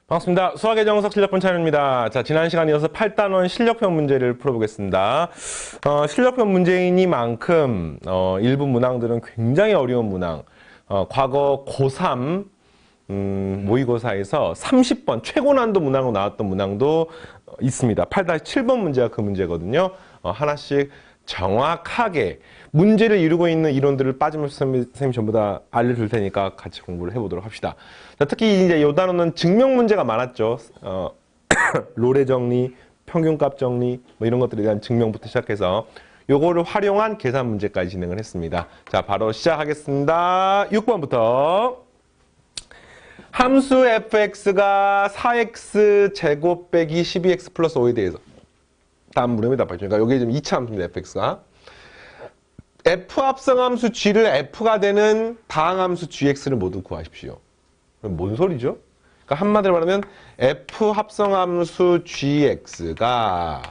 반갑습니다. 수학의 정석 실력편 차례입니다. 자, 지난 시간에 이어서 8단원 실력편 문제를 풀어보겠습니다. 실력편 문제이니만큼 일부 문항들은 굉장히 어려운 문항. 과거 고3 모의고사에서 30번 최고 난도 문항으로 나왔던 문항도 있습니다. 8-7번 문제가 그 문제거든요. 하나씩 정확하게 문제를 이루고 있는 이론들을 빠짐없이 선생님이 전부 다 알려줄 테니까 같이 공부를 해보도록 합시다. 자, 특히 이제 이 단원은 증명 문제가 많았죠. 롤의 정리, 평균값 정리, 뭐 이런 것들에 대한 증명부터 시작해서 요거를 활용한 계산 문제까지 진행을 했습니다. 자, 바로 시작하겠습니다. 6번부터. 함수 fx가 4x 제곱 빼기 12x 플러스 5에 대해서 다음 물음에 답하죠. 그러니까 이게 지금 2차 함수입니다. fx가. f 합성함수 g를 f가 되는 다항함수 gx를 모두 구하십시오. 그럼 뭔 소리죠? 그러니까 한마디로 말하면 f 합성함수 gx가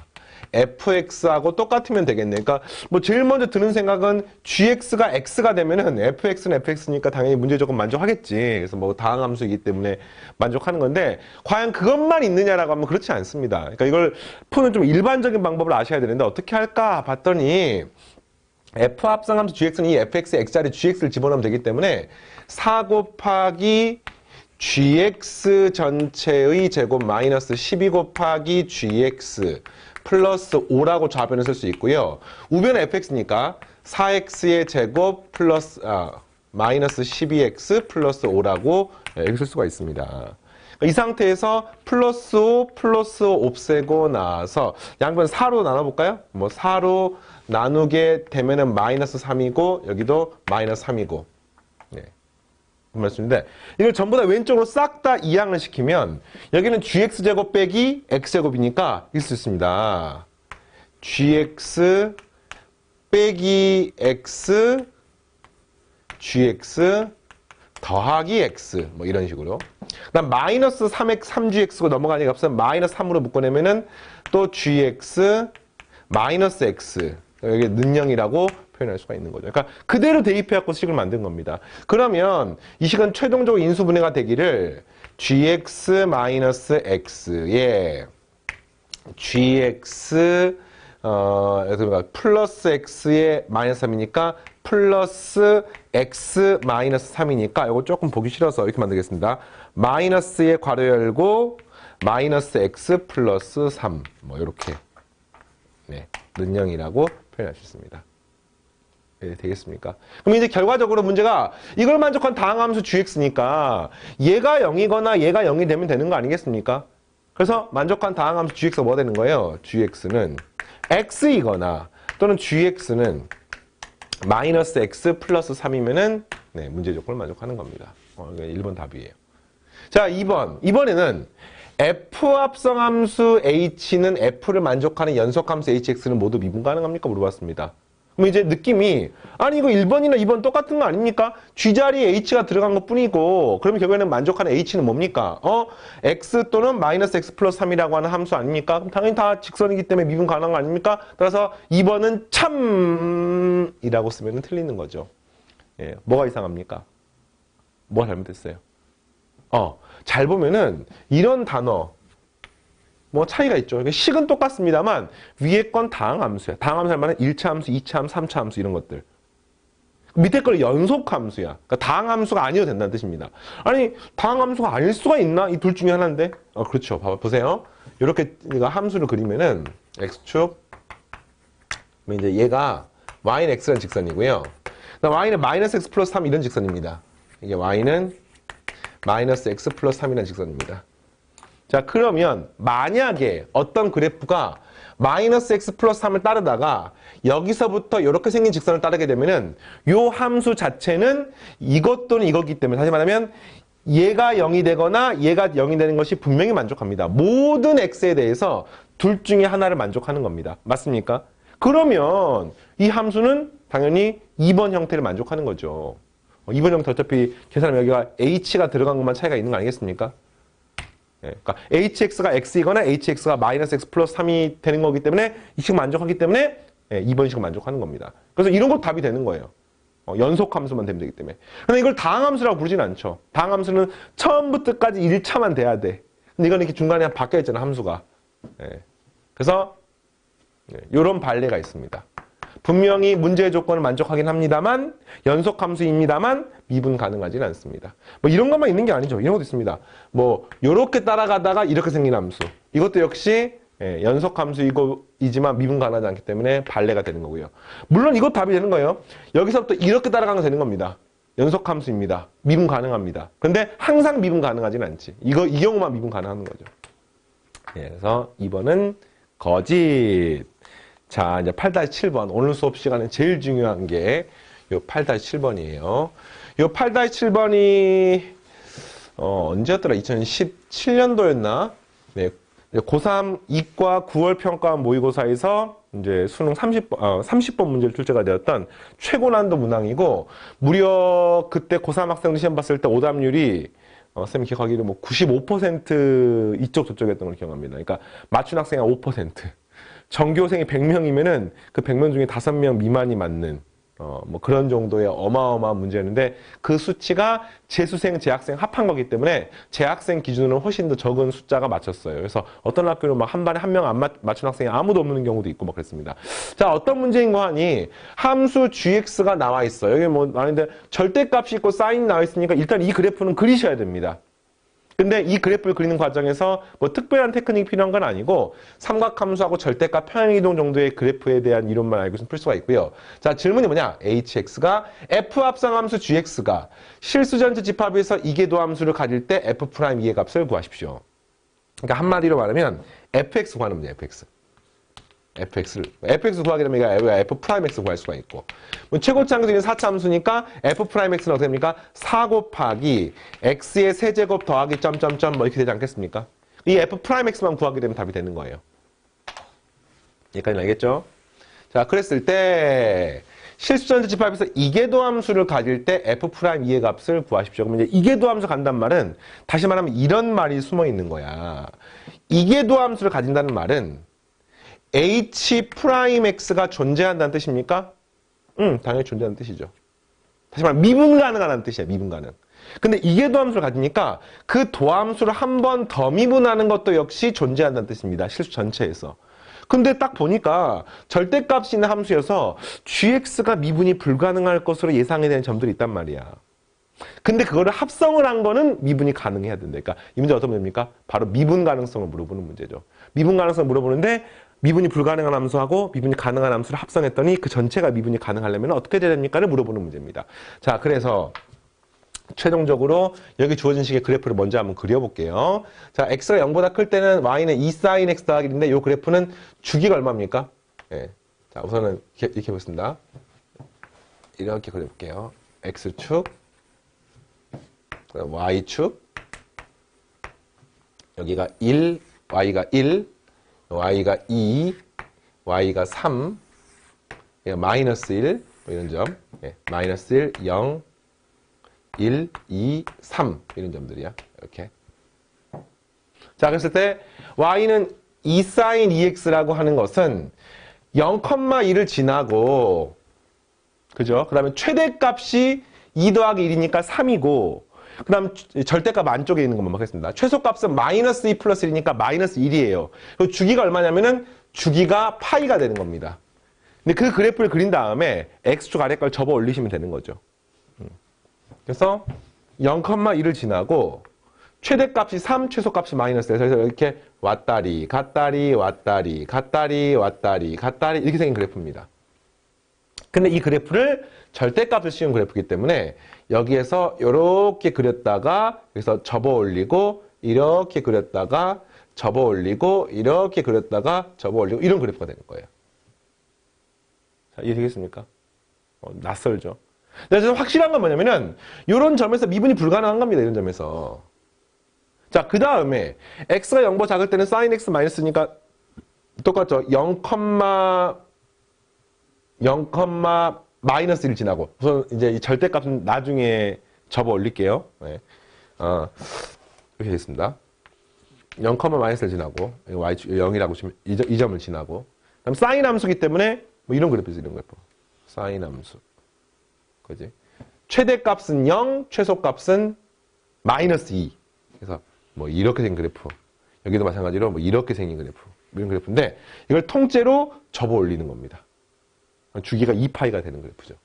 fx하고 똑같으면 되겠네. 그러니까 뭐 제일 먼저 드는 생각은 gx가 x가 되면은 fx는 fx니까 당연히 문제 조건 만족하겠지. 그래서 뭐 다항함수이기 때문에 만족하는 건데 과연 그것만 있느냐라고 하면 그렇지 않습니다. 그러니까 이걸 푸는 좀 일반적인 방법을 아셔야 되는데 어떻게 할까 봤더니 f 합성함수 gx는 이 fx의 x자리 gx를 집어넣으면 되기 때문에 4 곱하기 gx 전체의 제곱 마이너스 12 곱하기 gx 플러스 5라고 좌변을 쓸 수 있고요. 우변은 fx니까 4x의 제곱 플러스 마이너스 12x 플러스 5라고 이렇게 쓸 수가 있습니다. 이 상태에서 플러스 5 플러스 5 없애고 나서 양변 4로 나눠볼까요? 뭐 4로 나누게 되면은 마이너스 3이고 여기도 마이너스 3이고 네. 그 말씀인데 이걸 전부 다 왼쪽으로 싹 다 이항을 시키면 여기는 gx제곱 빼기 x제곱이니까 있을 수 있습니다. gx 빼기 x gx 더하기 x 뭐 이런 식으로 그 다음 마이너스 3gx고 넘어가니까 없으면 마이너스 3으로 묶어내면은 또 gx 마이너스 x 여기 는영이라고 표현할 수가 있는 거죠. 그러니까 그대로 대입해갖고 식을 만든 겁니다. 그러면 이 식은 최종적으로 인수분해가 되기를 gx 마이너스 x에 gx 플러스 x에 마이너스 3이니까 플러스 x 마이너스 3이니까 이거 조금 보기 싫어서 이렇게 만들겠습니다. 마이너스에 괄호 열고 마이너스 x 플러스 3 뭐 이렇게 네, 는영이라고 표현할 수 있습니다. 네, 되겠습니까? 그럼 이제 결과적으로 문제가 이걸 만족한 다항함수 gx니까 얘가 0이거나 얘가 0이 되면 되는 거 아니겠습니까? 그래서 만족한 다항함수 gx가 뭐 되는 거예요? gx는 x이거나 또는 gx는 마이너스 x 플러스 3이면은 네, 문제 조건을 만족하는 겁니다. 이게 1번 답이에요. 자, 2번. 이번에는 f 합성함수 h는 f를 만족하는 연속함수 hx는 모두 미분 가능합니까? 물어봤습니다. 그럼 이제 느낌이 아니 이거 1번이나 2번 똑같은 거 아닙니까? G자리에 H가 들어간 것 뿐이고 그러면 결국에는 만족하는 H는 뭡니까? X 또는 마이너스 X 플러스 3이라고 하는 함수 아닙니까? 그럼 당연히 다 직선이기 때문에 미분 가능한 거 아닙니까? 따라서 2번은 참이라고 쓰면 틀리는 거죠. 예, 뭐가 이상합니까? 뭐가 잘못됐어요? 잘 보면은 이런 단어 뭐 차이가 있죠. 식은 똑같습니다만 위에 건 다항함수야. 다항함수 할 만한 1차 함수, 2차 함수, 3차 함수 이런 것들. 밑에 건 연속함수야. 그러니까 다항함수가 아니어도 된다는 뜻입니다. 아니 다항함수가 아닐 수가 있나? 이 둘 중에 하나인데. 그렇죠. 보세요. 이렇게 함수를 그리면은 x축 이제 얘가 y는 x라는 직선이고요. y는 마이너스 x 플러스 3 이런 직선입니다. 이게 y는 마이너스 x 플러스 3이라는 직선입니다. 자, 그러면 만약에 어떤 그래프가 마이너스 x 플러스 3을 따르다가 여기서부터 이렇게 생긴 직선을 따르게 되면은 요 함수 자체는 이것 또는 이거기 때문에 다시 말하면 얘가 0이 되거나 얘가 0이 되는 것이 분명히 만족합니다. 모든 x에 대해서 둘 중에 하나를 만족하는 겁니다. 맞습니까? 그러면 이 함수는 당연히 2번 형태를 만족하는 거죠. 2번 형태 어차피 계산하면 여기가 h가 들어간 것만 차이가 있는 거 아니겠습니까? 그러니까 hx가 x이거나 hx가 마이너스 x 플러스 3이 되는 거기 때문에 이 식 만족하기 때문에 2번 식은 만족하는 겁니다. 그래서 이런 것도 답이 되는 거예요. 연속함수만 되면 되기 때문에. 근데 이걸 다항함수라고 부르진 않죠. 다항함수는 처음부터 끝까지 1차만 돼야 돼. 근데 이건 이렇게 중간에 바뀌어 있잖아, 함수가. 예. 그래서 이런 발레가 있습니다. 분명히 문제의 조건을 만족하긴 합니다만 연속 함수입니다만 미분 가능하지는 않습니다. 뭐 이런 것만 있는 게 아니죠. 이런 것도 있습니다. 뭐 요렇게 따라가다가 이렇게 생긴 함수. 이것도 역시 연속 함수이지만 미분 가능하지 않기 때문에 발레가 되는 거고요. 물론 이것 답이 되는 거예요. 여기서부터 이렇게 따라가면 되는 겁니다. 연속 함수입니다. 미분 가능합니다. 근데 항상 미분 가능하지는 않지. 이 경우만 미분 가능한 거죠. 그래서 2번은 거짓. 자, 이제 8-7번. 오늘 수업 시간에 제일 중요한 게 요 8-7번이에요. 요 8-7번이 언제였더라? 2017년도였나? 네. 고3 이과 9월 평가 모의고사에서 이제 수능 30번 문제를 출제가 되었던 최고 난도 문항이고, 무려 그때 고3 학생들 시험 봤을 때 오답률이 쌤이 기억하기로 뭐 95% 이쪽 저쪽이었던 걸 기억합니다. 그러니까 맞춘 학생이 5%. 전교생이 100명이면은 그 100명 중에 5명 미만이 맞는 뭐 그런 정도의 어마어마한 문제였는데, 그 수치가 재수생, 재학생 합한 거기 때문에 재학생 기준으로 훨씬 더 적은 숫자가 맞췄어요. 그래서 어떤 학교는 막 한 반에 한 명 안 맞춘 학생이 아무도 없는 경우도 있고 막 그랬습니다. 자, 어떤 문제인 거 하니 함수 gx가 나와 있어요. 여기 뭐 아닌데 절대값이 있고 사인이 나와 있으니까 일단 이 그래프는 그리셔야 됩니다. 근데 이 그래프를 그리는 과정에서 뭐 특별한 테크닉이 필요한 건 아니고 삼각함수하고 절대값 평행이동 정도의 그래프에 대한 이론만 알고 있으면 풀 수가 있고요. 자, 질문이 뭐냐? hx가 f 합성함수 gx가 실수전체 집합에서 이계도함수를 가질 때 f' 이의 값을 구하십시오. 그러니까 한마디로 말하면 fx 구하는 문제예요. fx 구하게 되면 f'x 구할 수가 있고, 뭐 최고차항적인 4차 함수니까 f'x는 어떻게 됩니까? 4 곱하기 x의 세제곱 더하기 점점점 뭐 이렇게 되지 않겠습니까? 이 f'x만 구하게 되면 답이 되는 거예요. 여기까지 알겠죠? 자, 그랬을 때 실수전체 집합에서 이계도 함수를 가질 때 f'2의 값을 구하십시오. 그러면 이제 이계도 함수 간단 말은, 다시 말하면 이런 말이 숨어 있는 거야. 이계도 함수를 가진다는 말은 h'x가 존재한다는 뜻입니까? 당연히 존재하는 뜻이죠. 다시 말하면 미분 가능하다는 뜻이야, 미분 가능. 근데 이계도 함수를 가지니까 그 도함수를 한 번 더 미분하는 것도 역시 존재한다는 뜻입니다. 실수 전체에서. 근데 딱 보니까 절대값이 있는 함수여서 gx가 미분이 불가능할 것으로 예상이 되는 점들이 있단 말이야. 근데 그거를 합성을 한 거는 미분이 가능해야 된다. 그러니까 이 문제 어떤 문제입니까? 바로 미분 가능성을 물어보는 문제죠. 미분 가능성을 물어보는데 미분이 불가능한 함수하고 미분이 가능한 함수를 합성했더니 그 전체가 미분이 가능하려면 어떻게 돼야 됩니까를 물어보는 문제입니다. 자, 그래서 최종적으로 여기 주어진 식의 그래프를 먼저 한번 그려볼게요. 자, x가 0보다 클 때는 y는 2sin x 더하기 1인데 이 그래프는 주기가 얼마입니까? 예. 자, 우선은 이렇게 해보겠습니다. 이렇게 그려볼게요. x축, y축, 여기가 1, y가 1, y가 2, y가 3, 마이너스 1, 뭐 이런 점, 마이너스 1, 0, 1, 2, 3 이런 점들이야. 이렇게. 자, 그랬을 때 y는 2sin 2x라고 하는 것은 0,2를 지나고, 그죠? 그 다음에 최대값이 2 더하기 1이니까 3이고, 그 다음 절대값 안쪽에 있는 것만 하겠습니다. 최소값은 마이너스 2 플러스 1이니까 마이너스 1이에요. 그리고 주기가 얼마냐면은 주기가 파이가 되는 겁니다. 근데 그 그래프를 그린 다음에 x축 아래 걸 접어 올리시면 되는 거죠. 그래서 0,2를 지나고 최대값이 3, 최소값이 마이너스 1. 그래서 이렇게 왔다리, 갔다리, 왔다리, 갔다리, 왔다리, 갔다리 이렇게 생긴 그래프입니다. 근데 이 그래프를 절대값을 씌운 그래프이기 때문에 여기에서 이렇게 그렸다가 여기서 접어 올리고 이렇게 그렸다가 접어 올리고 이렇게 그렸다가 접어 올리고 이런 그래프가 되는 거예요. 자, 이해되겠습니까? 낯설죠? 근데 확실한 건 뭐냐면은 이런 점에서 미분이 불가능한 겁니다. 이런 점에서. 자, 그 다음에 x가 0보다 작을 때는 sin x 마이너스니까 똑같죠. 0, 마이너스 1 지나고 우선 이제 이 절대값은 나중에 접어 올릴게요. 네. 이렇게 되겠습니다. 0, 마이너스 1 지나고 y 0이라고 치면 이 점을 지나고 그다음 사인 함수기 때문에 뭐 이런 그래프죠. 이런 그래프. 사인 함수. 그지? 최대값은 0, 최소값은 마이너스 2. 그래서 뭐 이렇게 된 그래프. 여기도 마찬가지로 뭐 이렇게 생긴 그래프, 이런 그래프인데 이걸 통째로 접어 올리는 겁니다. 주기가 2파이가 되는 그래프죠.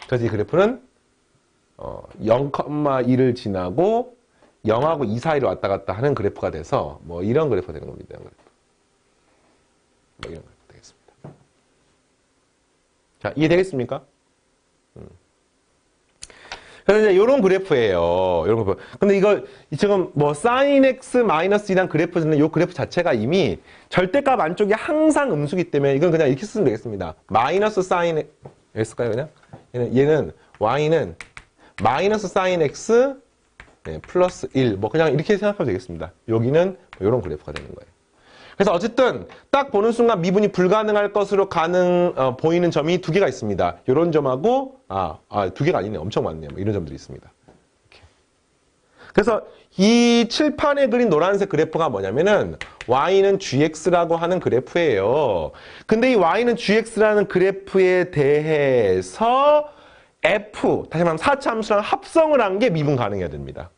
그래서 이 그래프는 0,2를 지나고 0하고 2 사이로 왔다 갔다 하는 그래프가 돼서 뭐 이런 그래프가 되는 겁니다. 이런 그래프. 뭐 이런 그래프 되겠습니다. 자, 이해되겠습니까? 그래서 이제 이런 그래프예요. 이런 그래프. 근데 이거 지금 뭐 sin x 마이너스 2란 그래프는 이 그래프 자체가 이미 절대값 안쪽에 항상 음수기 때문에 이건 그냥 이렇게 쓰면 되겠습니다. 마이너스 sin x일까요, 그냥? 얘는 y는 마이너스 sin x 플러스 1. 뭐 그냥 이렇게 생각하면 되겠습니다. 여기는 뭐 이런 그래프가 되는 거예요. 그래서 어쨌든 딱 보는 순간 미분이 불가능할 것으로 보이는 점이 두 개가 있습니다. 이런 점하고 두 개가 아니네. 엄청 많네요. 뭐 이런 점들이 있습니다. 이렇게. 그래서 이 칠판에 그린 노란색 그래프가 뭐냐면은 y는 gx라고 하는 그래프예요. 근데 이 y는 gx라는 그래프에 대해서 f, 다시 말하면 4차 함수랑 합성을 한 게 미분 가능해야 됩니다.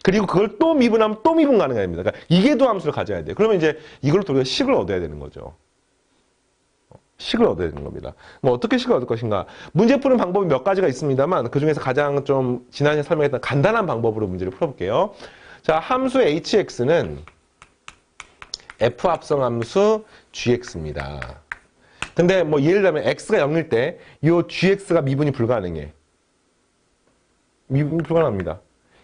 그리고 그걸 또 미분하면 또 미분 가능해야 됩니다. 그러니까 이계도 함수를 가져야 돼요. 그러면 이제 이걸로 우리가 식을 얻어야 되는 거죠. 식을 얻어야 되는 겁니다. 뭐 어떻게 식을 얻을 것인가? 문제 푸는 방법이 몇 가지가 있습니다만 그 중에서 가장 좀 지난해 설명했던 간단한 방법으로 문제를 풀어볼게요. 자, 함수 hx는 f 합성함수 gx입니다. 근데 뭐 예를 들면 x가 0일 때 이 gx가 미분이 불가능해. 미분이 불가능합니다.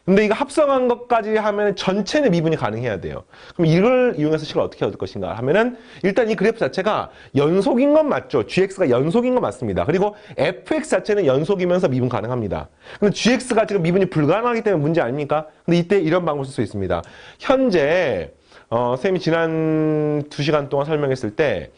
근데 이거 합성한 것까지 하면 전체는 미분이 가능해야 돼요. 그럼 이걸 이용해서 식을 어떻게 얻을 것인가 하면은 일단 이 그래프 자체가 연속인 건 맞죠. gx가 연속인 건 맞습니다. 그리고 fx 자체는 연속이면서 미분 가능합니다. 근데 gx가 지금 미분이 불가능하기 때문에 문제 아닙니까? 근데 이때 이런 방법을 쓸 수 있습니다. 현재 쌤이 지난 2시간 동안 설명했을 때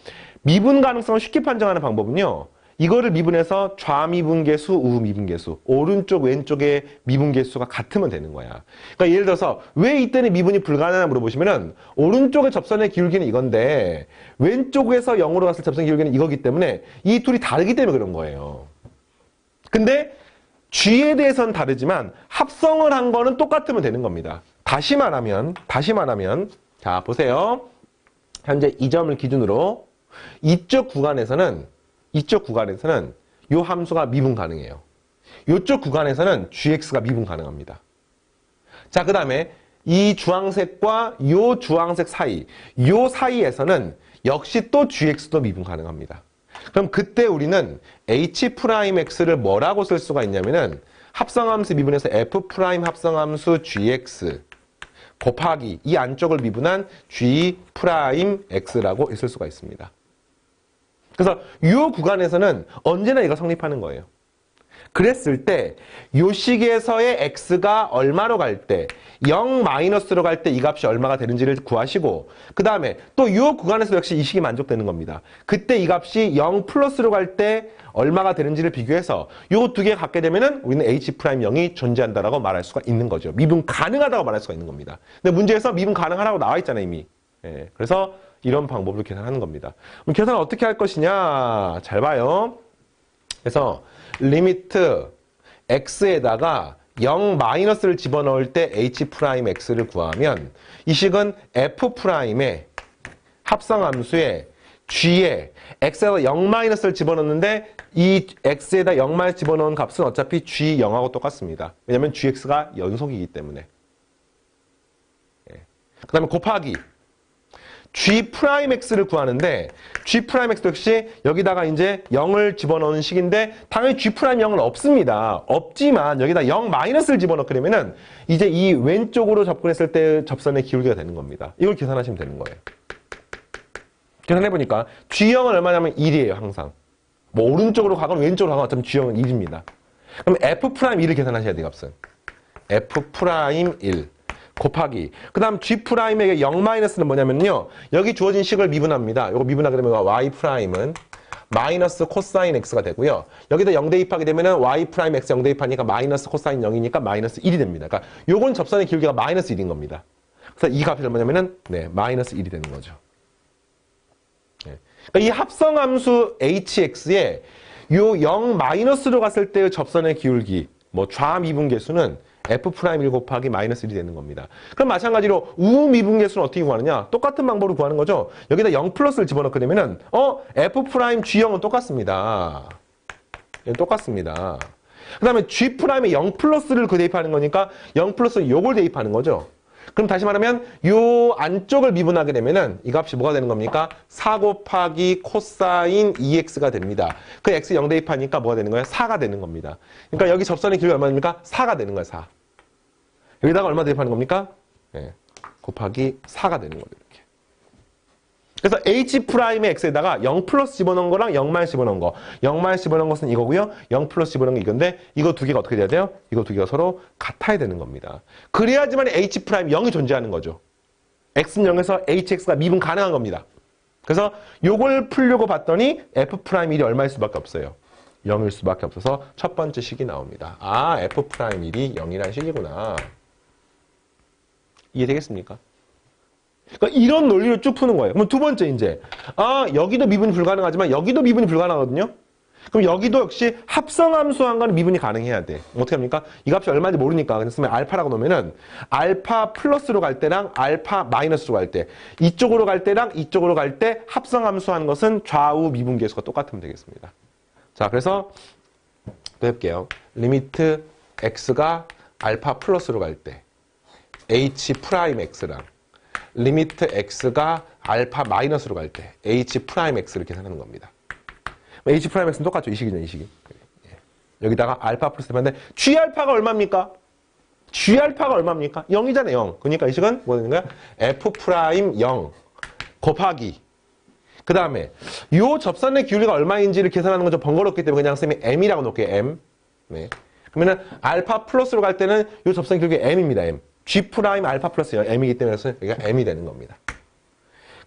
미분 가능성을 쉽게 판정하는 방법은요. 이거를 미분해서 좌미분계수, 우미분계수, 오른쪽, 왼쪽의 미분계수가 같으면 되는 거야. 그러니까 예를 들어서 왜 이때는 미분이 불가능하냐 물어보시면은 오른쪽의 접선의 기울기는 이건데 왼쪽에서 0으로 갔을 접선의 기울기는 이거기 때문에 이 둘이 다르기 때문에 그런 거예요. 근데 g에 대해서는 다르지만 합성을 한 거는 똑같으면 되는 겁니다. 다시 말하면 자, 보세요. 현재 이 점을 기준으로 이쪽 구간에서는 이 함수가 미분 가능해요. 이쪽 구간에서는 gx가 미분 가능합니다. 자, 그 다음에 이 주황색과 이 주황색 사이, 이 사이에서는 역시 또 gx도 미분 가능합니다. 그럼 그때 우리는 h'x를 뭐라고 쓸 수가 있냐면은 합성함수 미분해서 f' 합성함수 gx 곱하기 이 안쪽을 미분한 g'x라고 있을 수가 있습니다. 그래서 이 구간에서는 언제나 이거 성립하는 거예요. 그랬을 때 이 식에서의 x가 얼마로 갈 때 0 마이너스로 갈 때 이 값이 얼마가 되는지를 구하시고 그 다음에 또 이 구간에서 역시 이 식이 만족되는 겁니다. 그때 이 값이 0 플러스로 갈 때 얼마가 되는지를 비교해서 이 두 개 갖게 되면은 우리는 h'0이 존재한다라고 말할 수가 있는 거죠. 미분 가능하다고 말할 수가 있는 겁니다. 근데 문제에서 미분 가능하라고 나와 있잖아요, 이미. 그래서 이런 방법으로 계산하는 겁니다. 그럼 계산을 어떻게 할 것이냐? 잘 봐요. 그래서 리미트 x에다가 0 마이너스를 집어넣을 때 h'x를 구하면 이 식은 f'의 합성함수에 g에 x에다 0 마이너스를 집어넣는데 이 x에다 0 마이너스 집어넣은 값은 어차피 g0하고 똑같습니다. 왜냐면 gx가 연속이기 때문에. 그 다음에 곱하기 g'x를 구하는데 g'x도 역시 여기다가 이제 0을 집어넣는 식인데 당연히 g'0은 없습니다. 없지만 여기다 0 마이너스를 집어넣게 되면은 이제 이 왼쪽으로 접근했을 때 접선의 기울기가 되는 겁니다. 이걸 계산하시면 되는 거예요. 계산해보니까 g0은 얼마냐면 1이에요. 항상. 뭐 오른쪽으로 가거나 왼쪽으로 가거나 어차피 g0은 1입니다. 그럼 f'1을 계산하셔야 돼요. 값은. f'1 곱하기 그 다음 g'에게 0-는 뭐냐면요. 여기 주어진 식을 미분합니다. 이거 미분하게 되면 y'은 마이너스 코사인 x가 되고요. 여기다 0 대입하게 되면은 y'x 0 대입하니까 마이너스 코사인 0이니까 마이너스 1이 됩니다. 그러니까 요건 접선의 기울기가 마이너스 1인 겁니다. 그래서 이 값이 뭐냐면은 마이너스 1이 되는 거죠. 그러니까 이 합성함수 hx에 요 0 마이너스로 갔을 때의 접선의 기울기, 뭐 좌미분계수는 F'1 곱하기 마이너스 1이 되는 겁니다. 그럼 마찬가지로 우미분계수는 어떻게 구하느냐? 똑같은 방법으로 구하는 거죠. 여기다 0 플러스를 집어넣게 되면은 F' G형은 똑같습니다. 얘는 똑같습니다. 그 다음에 G'에 0 플러스를 대입하는 거니까 0 플러스 요걸 대입하는 거죠. 그럼 다시 말하면 요 안쪽을 미분하게 되면은 이 값이 뭐가 되는 겁니까? 4 곱하기 코사인 2x가 됩니다. 그 x 0 대입하니까 뭐가 되는 거예요? 4가 되는 겁니다. 그러니까 여기 접선의 길이가 얼마입니까? 4가 되는 거예요. 4. 여기다가 얼마 대입하는 겁니까? 네. 곱하기 4가 되는 거예요. 이렇게. 그래서 H'의 x에다가 0 플러스 집어넣은 거랑 0 마이너스 집어넣은 거. 0 마이너스 집어넣은 것은 이거고요. 0 플러스 집어넣은 게 이건데 이거 두 개가 어떻게 돼야 돼요? 이거 두 개가 서로 같아야 되는 겁니다. 그래야지만 H' 0이 존재하는 거죠. X는 0에서 HX가 미분 가능한 겁니다. 그래서 요걸 풀려고 봤더니 F'1이 얼마일 수밖에 없어요. 0일 수밖에 없어서 첫 번째 식이 나옵니다. 아, F'1이 0이라는 식이구나. 이해되겠습니까? 그러니까 이런 논리로 쭉 푸는 거예요. 그럼 두 번째 이제 여기도 미분이 불가능하지만 여기도 미분이 불가능하거든요. 그럼 여기도 역시 합성함수한 거는 미분이 가능해야 돼. 어떻게 합니까? 이 값이 얼마인지 모르니까 그래서 알파라고 놓으면은 알파 플러스로 갈 때랑 알파 마이너스로 갈 때 이쪽으로 갈 때랑 이쪽으로 갈 때 합성함수한 것은 좌우 미분계수가 똑같으면 되겠습니다. 자, 그래서 또 해볼게요. 리미트 x가 알파 플러스로 갈 때 H'X랑 리미트 x가 알파 마이너스로 갈 때 H'X를 계산하는 겁니다. H'X는 똑같죠. 이 식이죠. 이 식이. 여기다가 알파 플러스 대입하는데 G알파가 얼마입니까? G알파가 얼마입니까? 0이잖아요. 0. 그러니까 이 식은 뭐 되는 거야? F'0 곱하기 그 다음에 요 접선의 기울기가 얼마인지를 계산하는 건 좀 번거롭기 때문에 그냥 쌤이 M이라고 놓을게요. M. 네. 그러면은 알파 플러스로 갈 때는 요 접선의 기울기가 M입니다. M. G' 알파 플러스 M이기 때문에 여기가 M이 되는 겁니다.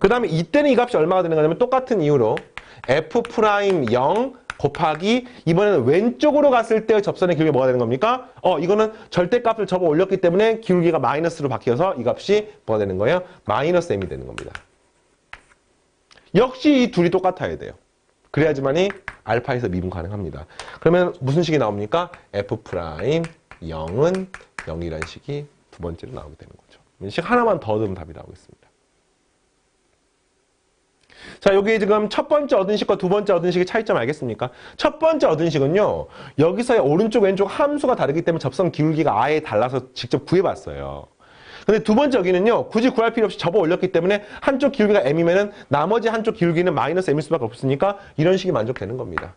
그 다음에 이때는 이 값이 얼마가 되는 거냐면 똑같은 이유로 F'0 곱하기 이번에는 왼쪽으로 갔을 때 접선의 기울기가 뭐가 되는 겁니까? 이거는 절대값을 접어 올렸기 때문에 기울기가 마이너스로 바뀌어서 이 값이 뭐가 되는 거예요? 마이너스 M이 되는 겁니다. 역시 이 둘이 똑같아야 돼요. 그래야지만이 알파에서 미분 가능합니다. 그러면 무슨 식이 나옵니까? F'0은 0이라는 식이 두 번째로 나오게 되는 거죠. 식 하나만 더 넣으면 답이 나오겠습니다. 자, 여기 지금 첫 번째 얻은 식과 두 번째 얻은 식의 차이점 알겠습니까? 첫 번째 얻은 식은요, 여기서의 오른쪽 왼쪽 함수가 다르기 때문에 접선 기울기가 아예 달라서 직접 구해봤어요. 근데 두 번째 여기는요, 굳이 구할 필요 없이 접어 올렸기 때문에 한쪽 기울기가 M이면은 나머지 한쪽 기울기는 마이너스 M일 수밖에 없으니까 이런 식이 만족되는 겁니다.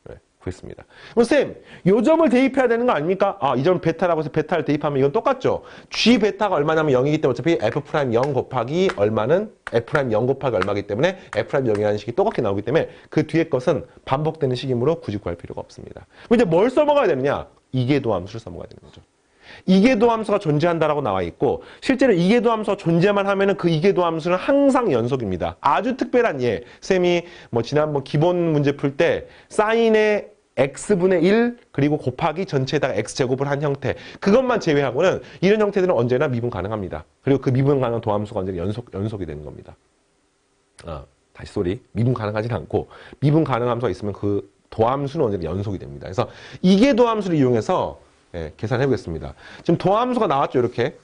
네, 구했습니다. 그럼 쌤, 요 점을 대입해야 되는 거 아닙니까? 이 점 베타라고 해서 베타를 대입하면 이건 똑같죠? G 베타가 얼마냐면 '0이기 때문에 어차피 F'0 곱하기 얼마는 F'0 곱하기 얼마이기 때문에 F'0이라는 식이 똑같게 나오기 때문에 그 뒤에 것은 반복되는 식이므로 굳이 구할 필요가 없습니다. 그럼 이제 뭘 써먹어야 되느냐? 이계도 함수를 써먹어야 되는 거죠. 이계도 함수가 존재한다라고 나와 있고 실제로 이계도 함수가 존재만 하면은 그 이계도 함수는 항상 연속입니다. 아주 특별한 예. 쌤이 지난번 기본 문제 풀 때 사인의 x분의 1 그리고 곱하기 전체에다가 x제곱을 한 형태 그것만 제외하고는 이런 형태들은 언제나 미분 가능합니다. 그리고 그 미분 가능한 도함수가 언제나 연속이 되는 겁니다. 다시 소리. 미분 가능하진 않고 미분 가능한 함수가 있으면 그 도함수는 언제나 연속이 됩니다. 그래서 이계도 함수를 이용해서 계산해 보겠습니다. 지금 도함수가 나왔죠, 이렇게.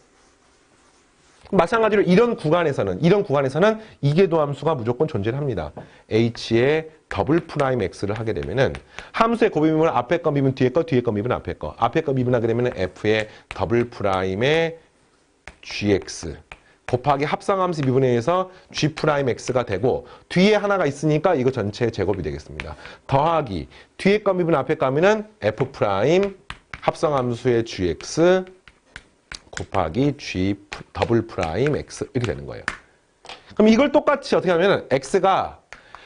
마찬가지로 이런 구간에서는 이계도 함수가 무조건 존재를 합니다. H의 더블 프라임 X를 하게 되면은 함수의 곱미분을 앞에 거 미분 뒤에 거, 뒤에 거 미분 앞에 거. 앞에 거 미분하게 되면은 F의 더블 프라임의 GX 곱하기 합성함수 미분에 의해서 G 프라임 X가 되고 뒤에 하나가 있으니까 이거 전체의 제곱이 되겠습니다. 더하기 뒤에 거 미분 앞에 거 하면은 F 프라임 합성함수의 GX 곱하기 G 더블 프라임 X 이렇게 되는 거예요. 그럼 이걸 똑같이 어떻게 하면 X가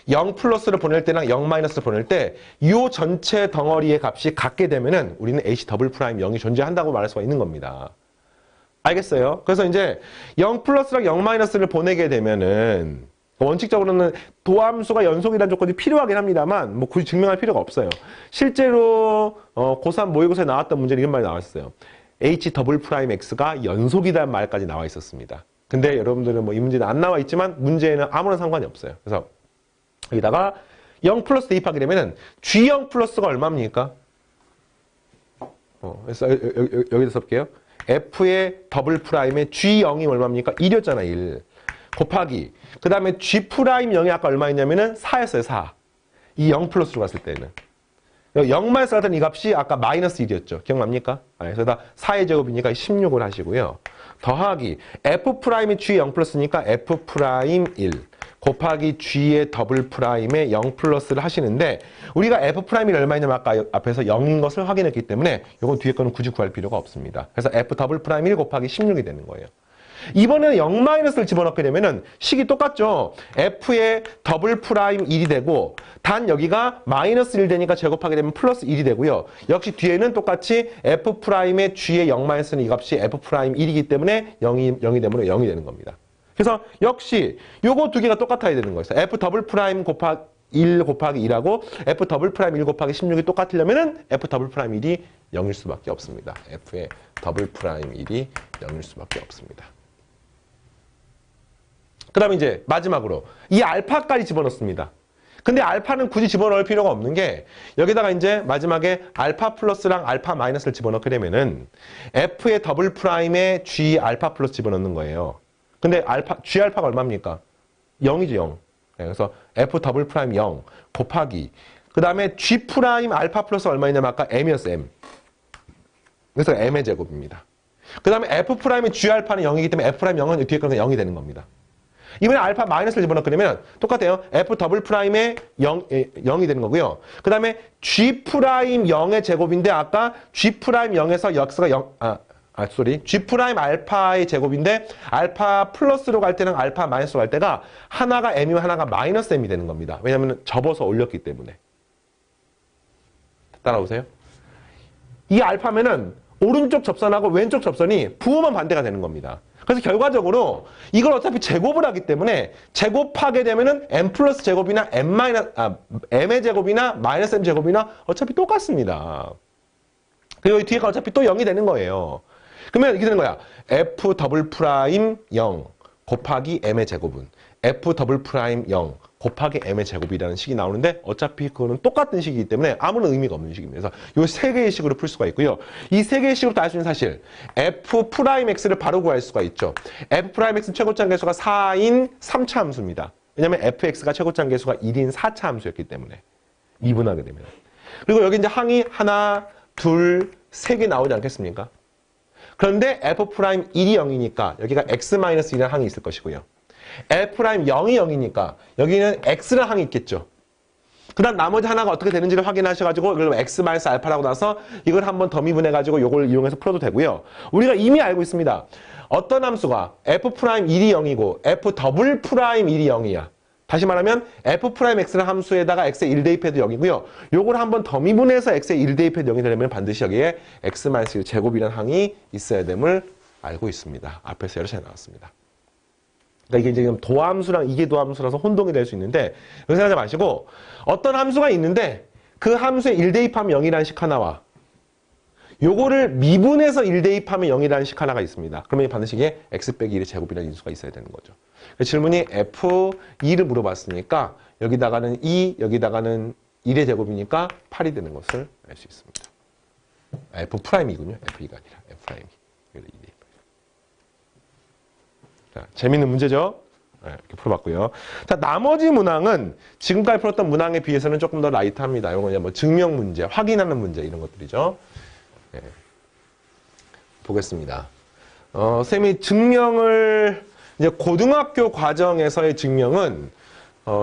0 플러스를 보낼 때랑 0 마이너스를 보낼 때 이 전체 덩어리의 값이 같게 되면은 우리는 H 더블 프라임 0이 존재한다고 말할 수가 있는 겁니다. 알겠어요? 그래서 이제 0 플러스랑 0 마이너스를 보내게 되면은 원칙적으로는 도함수가 연속이라는 조건이 필요하긴 합니다만 굳이 증명할 필요가 없어요. 실제로 고3 모의고사에 나왔던 문제는 이런 말이 나왔어요. H 더블 프라임 X가 연속이라는 말까지 나와 있었습니다. 근데 여러분들은 이 문제는 안 나와 있지만 문제에는 아무런 상관이 없어요. 그래서 여기다가 0 플러스 대입하게 되면은 G0 플러스가 얼마입니까? 그래서 여기다 써볼게요. F의 더블 프라임의 G0이 얼마입니까? 1이었잖아, 1. 곱하기. 그 다음에 G 프라임 0이 아까 얼마였냐면은 4였어요, 4. 이 0 플러스로 갔을 때는. 0마이너스 같은 이 값이 아까 마이너스 1이었죠. 기억납니까? 그래서 다 4의 제곱이니까 16을 하시고요. 더하기 F 프라임이 G 0 플러스니까 F 프라임 1 곱하기 G의 더블 프라임의 0 플러스를 하시는데 우리가 F 프라임이 얼마냐면 아까 앞에서 0인 것을 확인했기 때문에 이건 뒤에 거는 굳이 구할 필요가 없습니다. 그래서 F 더블 프라임 1 곱하기 16이 되는 거예요. 이번에는 0 마이너스를 집어넣게 되면은 식이 똑같죠. F의 더블 프라임 1이 되고 단 여기가 마이너스 1 되니까 제곱하게 되면 플러스 1이 되고요. 역시 뒤에는 똑같이 F 프라임의 G의 0 마이너스는 이 값이 F 프라임 1이기 때문에 0이 되면 0이 되는 겁니다. 그래서 역시 요거 두 개가 똑같아야 되는 거예요. F 더블 프라임 곱하기 1 곱하기 2라고 F 더블 프라임 1 곱하기 16이 똑같으려면은 F 더블 프라임 1이 0일 수밖에 없습니다. F의 더블 프라임 1이 0일 수밖에 없습니다. 그 다음에 이제 마지막으로 이 알파까지 집어넣습니다. 근데 알파는 굳이 집어넣을 필요가 없는 게 여기다가 이제 마지막에 알파 플러스랑 알파 마이너스를 집어넣게 되면은 F의 더블 프라임에 G 알파 플러스 집어넣는 거예요. 근데 G 알파가 얼마입니까? 0이죠, 0. 그래서 F 더블 프라임 0 곱하기 그 다음에 G 프라임 알파 플러스 얼마냐면 아까 M이었어, M. 그래서 M의 제곱입니다. 그 다음에 F 프라임의 G 알파는 0이기 때문에 F 프라임 0은 뒤에 거는 0이 되는 겁니다. 이번에 알파 마이너스를 집어넣게 되면 똑같아요. F 더블 프라임의 0이 되는 거고요. 그 다음에 G 프라임 0의 제곱인데 아까 G 프라임 0에서 역수가 0, G 프라임 알파의 제곱인데 알파 플러스로 갈 때는 알파 마이너스로 갈 때가 하나가 M이고 하나가 마이너스 M이 되는 겁니다. 왜냐하면 접어서 올렸기 때문에. 따라오세요? 이 알파면은 오른쪽 접선하고 왼쪽 접선이 부호만 반대가 되는 겁니다. 그래서 결과적으로 이걸 어차피 제곱을 하기 때문에 제곱하게 되면은 m 플러스 제곱이나 m의 제곱이나 마이너스 m 제곱이나 어차피 똑같습니다. 그리고 이 뒤에가 어차피 또 0이 되는 거예요. 그러면 이렇게 되는 거야. f 더블 프라임 0 곱하기 m의 제곱은 f 더블 프라임 0 곱하기 m의 제곱이라는 식이 나오는데 어차피 그거는 똑같은 식이기 때문에 아무런 의미가 없는 식입니다. 그래서 이 세 개의 식으로 풀 수가 있고요. 이 세 개의 식으로 알 수 있는 사실 f 프라임 x를 바로 구할 수가 있죠. f 프라임 x 최고점 계수가 4인 3차 함수입니다. 왜냐하면 fx가 최고점 계수가 1인 4차 함수였기 때문에 미분하게 되면. 그리고 여기 이제 항이 하나, 둘, 세 개 나오지 않겠습니까? 그런데 f 프라임 1이 0이니까 여기가 x-1이라는 항이 있을 것이고요. F 프라임 0이 0이니까 여기는 X라는 항이 있겠죠. 그 다음 나머지 하나가 어떻게 되는지를 확인하셔가지고 이걸 X-알파라고 나서 이걸 한번 더 미분해가지고 이걸 이용해서 풀어도 되고요. 우리가 이미 알고 있습니다. 어떤 함수가 F 프라임 1이 0이고 F 더블 프라임 1이 0이야. 다시 말하면 F 프라임 X라는 함수에다가 X의 1 대입해도 0이고요. 요걸 한번 더 미분해서 X의 1 대입해도 0이 되려면 반드시 여기에 X-1 제곱이라는 항이 있어야 됨을 알고 있습니다. 앞에서 여러 차례 나왔습니다. 그러니까 이게 지금 도함수랑 이게 도함수라서 혼동이 될 수 있는데 여기 생각하지 마시고 어떤 함수가 있는데 그 함수에 1 대입하면 0이라는 식 하나와 요거를 미분해서 1 대입하면 0이라는 식 하나가 있습니다. 그러면 반드시 이게 x 빼기 1의 제곱이라는 인수가 있어야 되는 거죠. 질문이 f2를 물어봤으니까 여기다가는 2, 여기다가는 1의 제곱이니까 8이 되는 것을 알 수 있습니다. f 프라임이군요. f2가 아니라 f 프라임이. 자, 재밌는 문제죠? 네, 이렇게 풀어봤고요. 자, 나머지 문항은 지금까지 풀었던 문항에 비해서는 조금 더 라이트합니다. 이건 그냥 뭐 증명 문제, 확인하는 문제 이런 것들이죠. 네. 보겠습니다. 쌤이 증명을 이제 고등학교 과정에서의 증명은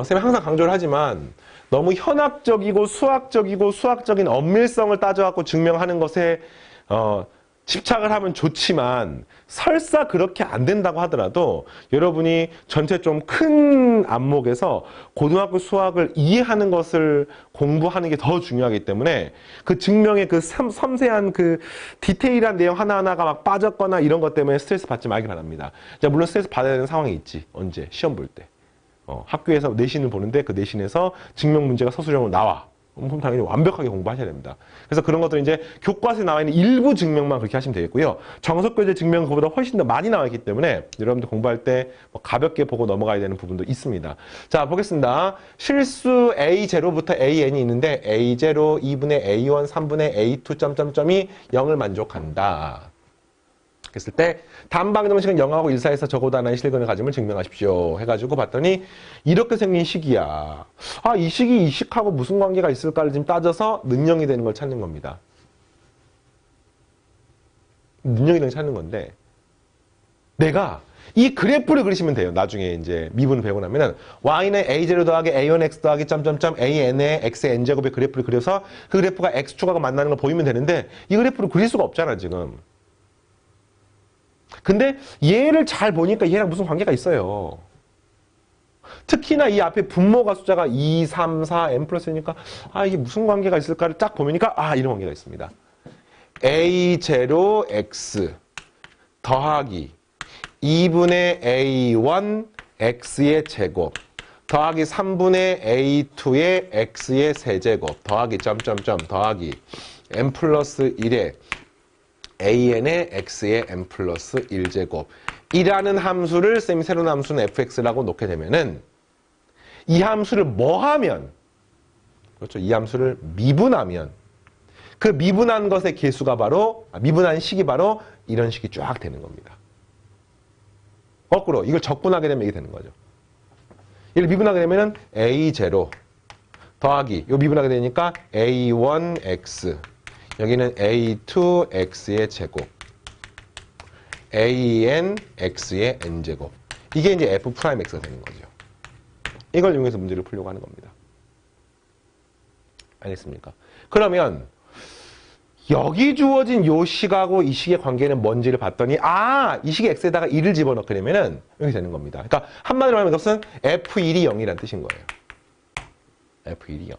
쌤이 항상 강조를 하지만 너무 현학적이고 수학적인 엄밀성을 따져갖고 증명하는 것에 집착을 하면 좋지만 설사 그렇게 안 된다고 하더라도 여러분이 전체 좀 큰 안목에서 고등학교 수학을 이해하는 것을 공부하는 게 더 중요하기 때문에 그 증명의 그 섬세한 그 디테일한 내용 하나하나가 막 빠졌거나 이런 것 때문에 스트레스 받지 말기 바랍니다. 자, 물론 스트레스 받아야 되는 상황이 있지. 언제? 시험 볼 때. 학교에서 내신을 보는데 그 내신에서 증명 문제가 서술형으로 나와. 그럼 당연히 완벽하게 공부하셔야 됩니다. 그래서 그런 것들은 이제 교과서에 나와 있는 일부 증명만 그렇게 하시면 되겠고요. 정석교재 증명 그보다 훨씬 더 많이 나와 있기 때문에 여러분들 공부할 때 뭐 가볍게 보고 넘어가야 되는 부분도 있습니다. 자, 보겠습니다. 실수 A0부터 AN이 있는데 A0, 2분의 A1, 3분의 A2 점점점이 0을 만족한다. 그랬을 때 단방정식은 0하고 1 사이에서 적어도 하나의 실근을 가짐을 증명하십시오. 해가지고 봤더니 이렇게 생긴 식이야. 아, 이 식이 이 식하고 무슨 관계가 있을까를 지금 따져서 능령이 되는 걸 찾는 겁니다. 능령이 되는 걸 찾는 건데 내가 이 그래프를 그리시면 돼요. 나중에 이제 미분을 배우고 나면은 y는 a0 더하기 a1x 더하기 점점점 an의 x의 n제곱의 그래프를 그려서 그 그래프가 x축하고 만나는 걸 보이면 되는데 이 그래프를 그릴 수가 없잖아 지금. 근데 얘를 잘 보니까 얘랑 무슨 관계가 있어요. 특히나 이 앞에 분모가 숫자가 2, 3, 4, n 플러스 니까 아 이게 무슨 관계가 있을까를 딱 보니까 아 이런 관계가 있습니다. a0x 더하기 2분의 a1 x의 제곱 더하기 3분의 a2의 x의 세제곱 더하기 점점점 더하기 n 플러스 1의 an의 x의 n 플러스 1제곱 이라는 함수를 쌤이 새로운 함수는 fx라고 놓게 되면은 이 함수를 뭐 하면 그렇죠. 이 함수를 미분하면 그 미분한 것의 개수가 바로 미분한 식이 바로 이런 식이 쫙 되는 겁니다. 거꾸로 이걸 적분하게 되면 이게 되는 거죠. 얘를 미분하게 되면은 a0 더하기 요 미분하게 되니까 a1x 여기는 a2x의 제곱 anx의 n제곱 이게 이제 f'x가 되는 거죠. 이걸 이용해서 문제를 풀려고 하는 겁니다. 알겠습니까? 그러면 여기 주어진 요 식하고 이 식의 관계는 뭔지를 봤더니 아! 이 식의 x에다가 1을 집어넣게 되면은 이렇게 되는 겁니다. 그러니까 한마디로 하면 이것은 f1이 0이라는 뜻인 거예요. f1이 0.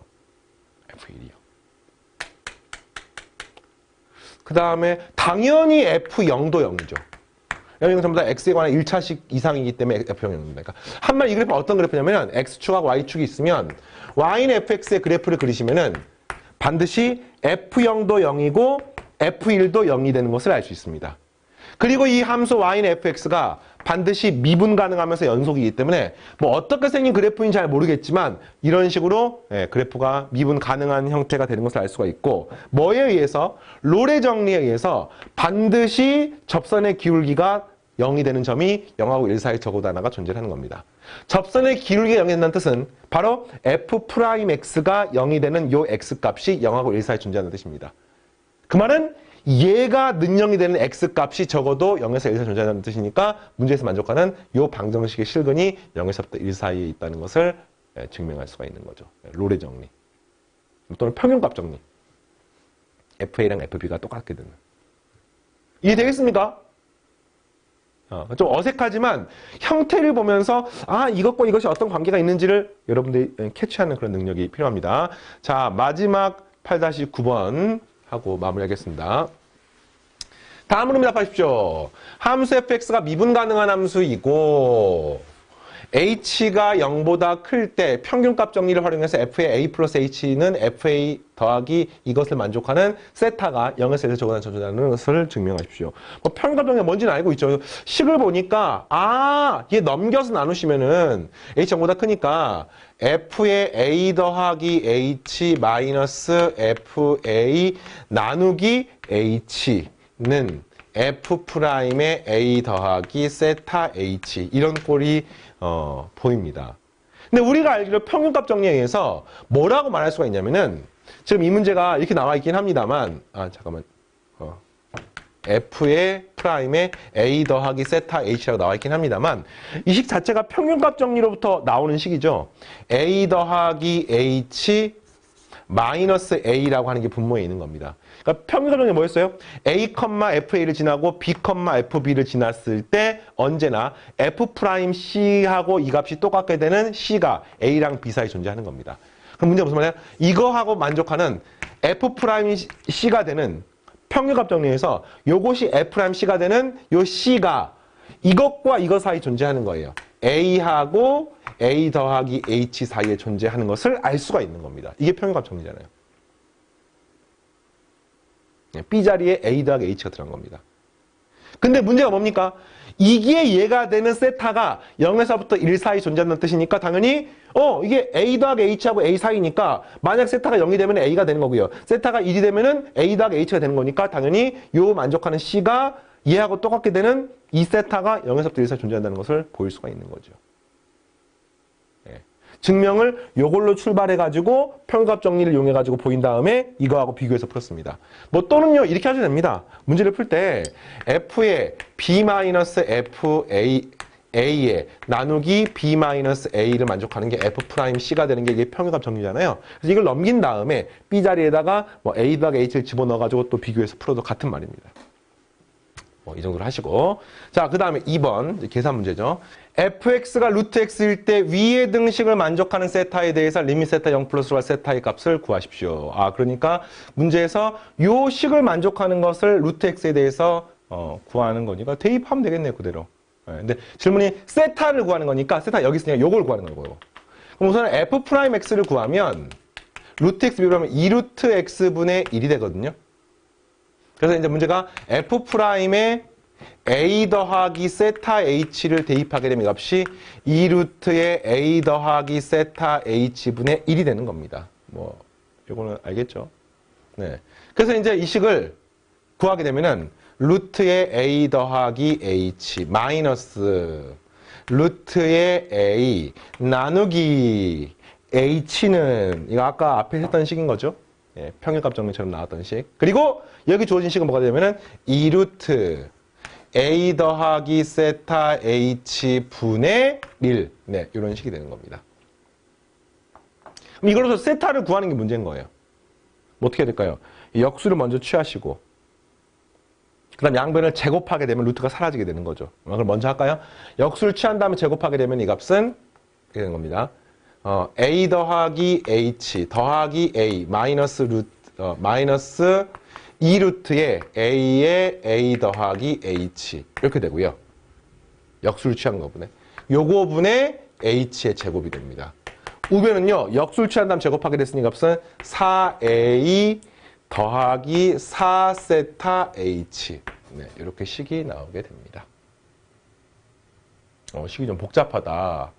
f1이 0. 그 다음에 당연히 f0도 0이죠. 여기는 전부 다 x에 관한 1차식 이상이기 때문에 f0이 0입니다. 그러니까 한마디 이 그래프가 어떤 그래프냐면 x축하고 y축이 있으면 y는 fx의 그래프를 그리시면은 반드시 f0도 0이고 f1도 0이 되는 것을 알 수 있습니다. 그리고 이 함수 y는 fx가 반드시 미분 가능하면서 연속이기 때문에 뭐 어떻게 생긴 그래프인지 잘 모르겠지만 이런 식으로 그래프가 미분 가능한 형태가 되는 것을 알 수가 있고 뭐에 의해서? 롤의 정리에 의해서 반드시 접선의 기울기가 0이 되는 점이 0하고 1 사이 적어도 하나가 존재하는 겁니다. 접선의 기울기가 0이 된다는 뜻은 바로 f'x가 0이 되는 요 x값이 0하고 1 사이 존재하는 뜻입니다. 그 말은 얘가 능령이 되는 x값이 적어도 0에서 1 사이 존재하는 뜻이니까 문제에서 만족하는 요 방정식의 실근이 0에서부터 1 사이에 있다는 것을 증명할 수가 있는 거죠. 롤의 정리 또는 평균값 정리 fa랑 fb가 똑같게 되는 이해되겠습니까? 좀 어색하지만 형태를 보면서 아 이것과 이것이 어떤 관계가 있는지를 여러분들이 캐치하는 그런 능력이 필요합니다. 자 마지막 8-9번 하고 마무리하겠습니다. 다음으로 답하십시오. 함수 fx가 미분 가능한 함수이고 h가 0보다 클 때 평균값 정리를 활용해서 f의 a 플러스 h는 fa 더하기 이것을 만족하는 세타가 0에서 1에서 적어난 존재하는 것을 증명하십시오. 뭐 평균값 정리가 뭔지는 알고 있죠. 식을 보니까 아, 얘 넘겨서 나누시면은 h 0보다 크니까 f의 a 더하기 h 마이너스 fa 나누기 h는 f'의 a 더하기 세타 h 이런 꼴이 보입니다. 근데 우리가 알기로 평균값 정리에 의해서 뭐라고 말할 수가 있냐면은 지금 이 문제가 이렇게 나와 있긴 합니다만 f의 프라임에 a 더하기 세타 h라고 나와 있긴 합니다만 이 식 자체가 평균값 정리로부터 나오는 식이죠. a 더하기 h 마이너스 a라고 하는 게 분모에 있는 겁니다. 그러니까 평균값 정리 뭐였어요? a, fa를 지나고 b, fb를 지났을 때 언제나 f'c하고 이 값이 똑같게 되는 c가 a랑 b 사이에 존재하는 겁니다. 그럼 문제가 무슨 말이야? 이거하고 만족하는 f'c가 되는 평균값 정리에서 요것이 f'c가 되는 요 c가 이것과 이것 사이 존재하는 거예요. A하고 A 더하기 H 사이에 존재하는 것을 알 수가 있는 겁니다. 이게 평균값 정리잖아요. B 자리에 A 더하기 H가 들어간 겁니다. 근데 문제가 뭡니까? 이게 얘가 되는 세타가 0에서부터 1 사이 존재한다는 뜻이니까 당연히 이게 A 더하기 H하고 A 사이니까 만약 세타가 0이 되면 A가 되는 거고요. 세타가 1이 되면은 A 더하기 H가 되는 거니까 당연히 요 만족하는 C가 얘하고 똑같게 되는 이 세타가 0에서부터 1 사이 존재한다는 것을 보일 수가 있는 거죠. 증명을 요걸로 출발해가지고 평균값 정리를 이용해가지고 보인 다음에 이거하고 비교해서 풀었습니다. 뭐 또는요 이렇게 하셔도 됩니다. 문제를 풀 때 F의 B-FA에 나누기 B-A를 만족하는 게 F'C가 되는 게 이게 평균값 정리잖아요. 그래서 이걸 넘긴 다음에 B 자리에다가 뭐 A 더하기 H를 집어넣어가지고 또 비교해서 풀어도 같은 말입니다. 이 정도로 하시고. 자, 그 다음에 2번 계산 문제죠. fx가 루트 x일 때 위의 등식을 만족하는 세타에 대해서 리밋 세타 0 플러스로 할 세타의 값을 구하십시오. 그러니까 문제에서 요 식을 만족하는 것을 루트 x에 대해서 구하는 거니까 대입하면 되겠네요, 그대로. 근데 질문이 세타를 구하는 거니까 세타 여기 있으니까 요걸 구하는 거고요. 그럼 우선 f'x를 구하면 루트 x 비교하면 2루트 x분의 1이 되거든요. 그래서 이제 문제가 f'의 a 더하기 세타 h를 대입하게 되면 값이 2루트의 a 더하기 세타 h분의 1이 되는 겁니다. 뭐 요거는 알겠죠? 네. 그래서 이제 이 식을 구하게 되면은 루트의 a 더하기 h 마이너스 루트의 a 나누기 h는 이거 아까 앞에 했던 식인 거죠? 평균값 정리처럼 나왔던 식. 그리고 여기 주어진 식은 뭐가 되냐면은 2루트 a 더하기 세타 h 분의 1. 네, 이런 식이 되는 겁니다. 그럼 이걸로서 세타를 구하는 게 문제인 거예요. 뭐 어떻게 해야 될까요? 역수를 먼저 취하시고 그 다음 양변을 제곱하게 되면 루트가 사라지게 되는 거죠. 그걸 먼저 할까요? 역수를 취한 다음에 제곱하게 되면 이 값은 이렇게 되는 겁니다. a 더하기 h 더하기 a 마이너스 2루트의 a의 a 더하기 h 이렇게 되고요. 역수를 취한 거분에 요거분의 h의 제곱이 됩니다. 우변은요. 역수를 취한 다음 제곱하게 됐으니 값은 4a 더하기 4세타 h 네, 이렇게 식이 나오게 됩니다. 식이 좀 복잡하다.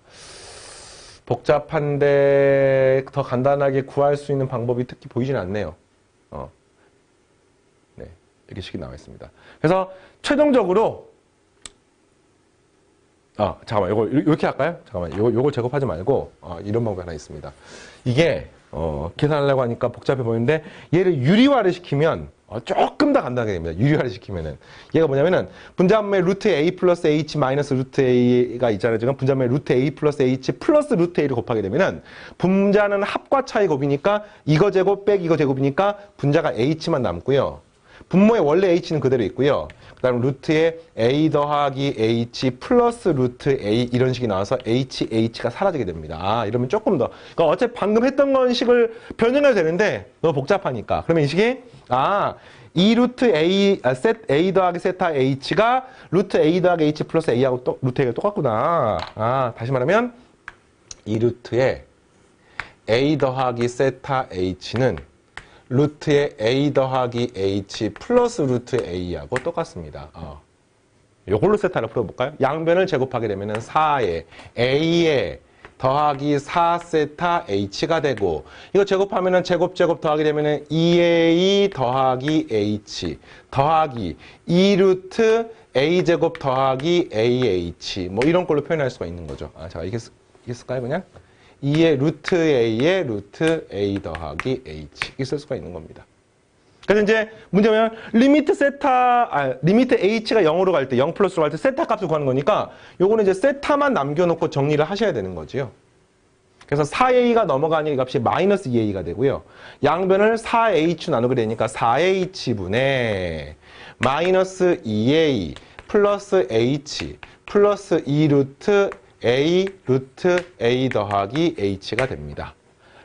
복잡한데 더 간단하게 구할 수 있는 방법이 특히 보이진 않네요. 네, 이렇게 식이 나와 있습니다. 그래서 최종적으로 잠깐만, 이거 이렇게 할까요? 잠깐만, 요걸 제곱하지 말고 이런 방법이 하나 있습니다. 이게 계산하려고 하니까 복잡해 보이는데 얘를 유리화를 시키면 조금 더 간단하게 됩니다. 유리화를 시키면은 얘가 뭐냐면은 분자분모의 루트 a 플러스 h 마이너스 루트 a가 있잖아요. 지금 분자분모의 루트 a 플러스 h 플러스 루트 a를 곱하게 되면은 분자는 합과 차의 곱이니까 이거 제곱 빼기 이거 제곱이니까 분자가 h만 남고요. 분모의 원래 h는 그대로 있고요. 그 다음 루트에 a 더하기 h 플러스 루트 a 이런 식이 나와서 h가 사라지게 됩니다. 이러면 조금 더 그러니까 어차피 방금 했던 건 식을 변형해도 되는데 너무 복잡하니까 그러면 이 식이 2루트 a 더하기 세타 h가 루트 a 더하기 h 플러스 a하고 루트 a가 똑같구나. 다시 말하면 2루트의 a 더하기 세타 h는 루트의 a 더하기 h 플러스 루트 a하고 똑같습니다. 요걸로 세타를 풀어볼까요? 양변을 제곱하게 되면은 4에 a에 더하기 4세타 h가 되고 이거 제곱하면은 제곱 더하게 되면은 2a 더하기 h 더하기 2루트 a제곱 더하기 ah 뭐 이런 걸로 표현할 수가 있는 거죠. 자, 이게 쓸까요 그냥? 2의 루트 a의 루트 a 더하기 h 이렇게 쓸 수가 있는 겁니다. 그래서 이제 문제는 리미트 h가 0으로 갈 때 0 플러스로 갈 때 세타 값을 구하는 거니까 요거는 이제 세타만 남겨놓고 정리를 하셔야 되는 거지요. 그래서 4a가 넘어가니 이 값이 마이너스 2a가 되고요. 양변을 4h 나누게 되니까 4h분의 마이너스 2a 플러스 h 플러스 2루트 a 루트 a 더하기 h가 됩니다.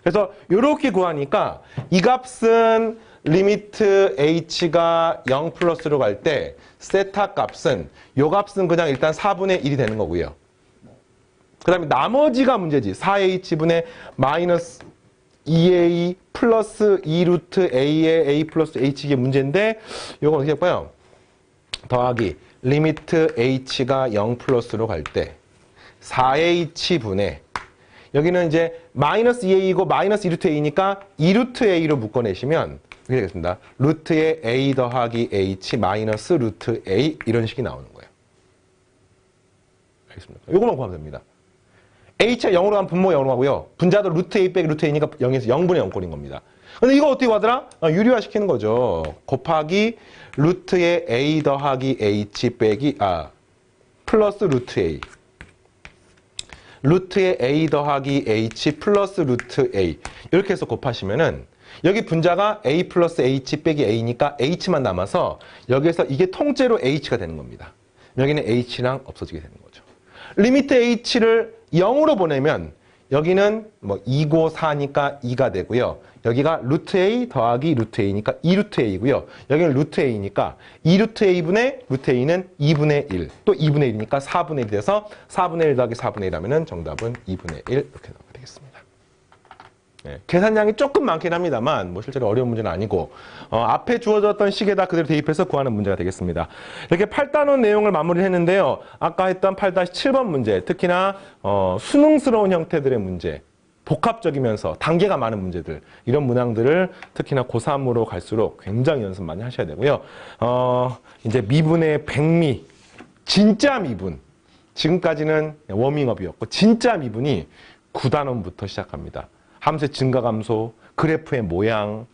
그래서 이렇게 구하니까 이 값은 리미트 h가 0 플러스로 갈 때 세타 값은 요 값은 그냥 일단 4분의 1이 되는 거고요. 그 다음에 나머지가 문제지. 4h분의 마이너스 2a 플러스 2루트 a의 a 플러스 h 이게 문제인데 이건 어떻게 할까요? 더하기 리미트 h가 0 플러스로 갈 때 4h분의 여기는 이제 마이너스 2a이고 마이너스 2루트 a니까 2루트 a로 묶어내시면 이렇게 되겠습니다. 루트의 a 더하기 h 마이너스 루트 a 이런 식이 나오는 거예요. 알겠습니까? 이거만 구하면 됩니다. h가 0으로 가면 분모가 0으로 가고요. 분자도 루트 a 빼기 루트 a니까 0에서 0분의 0꼴인 겁니다. 근데 이거 어떻게 하더라? 유리화 시키는 거죠. 곱하기 루트의 a 더하기 h 빼기 플러스 루트 a. 루트의 a 더하기 h 플러스 루트 a. 이렇게 해서 곱하시면은 여기 분자가 a 플러스 h 빼기 a니까 h만 남아서 여기에서 이게 통째로 h가 되는 겁니다. 여기는 h랑 없어지게 되는 거죠. 리미트 h를 0으로 보내면 여기는 뭐 2고 4니까 2가 되고요. 여기가 루트 a 더하기 루트 a니까 2루트 a고요. 여기는 루트 a니까 2루트 a분의 루트 a는 2분의 1. 또 2분의 1이니까 4분의 1이 돼서 4분의 1 더하기 4분의 1 하면은 정답은 2분의 1 이렇게 나오게 되겠습니다. 네, 계산량이 조금 많긴 합니다만 뭐 실제로 어려운 문제는 아니고 앞에 주어졌던 식에다 그대로 대입해서 구하는 문제가 되겠습니다. 이렇게 8단원 내용을 마무리했는데요. 아까 했던 8-7번 문제, 특히나 수능스러운 형태들의 문제, 복합적이면서 단계가 많은 문제들, 이런 문항들을 특히나 고3으로 갈수록 굉장히 연습 많이 하셔야 되고요. 이제 미분의 백미, 진짜 미분, 지금까지는 워밍업이었고 진짜 미분이 9단원부터 시작합니다. 함수의 증가 감소, 그래프의 모양,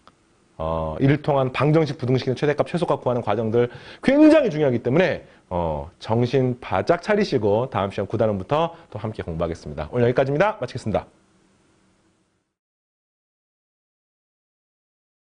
이를 통한 방정식, 부등식의 최대값, 최소값 구하는 과정들 굉장히 중요하기 때문에 정신 바짝 차리시고 다음 시간 9단원부터 또 함께 공부하겠습니다. 오늘 여기까지입니다. 마치겠습니다.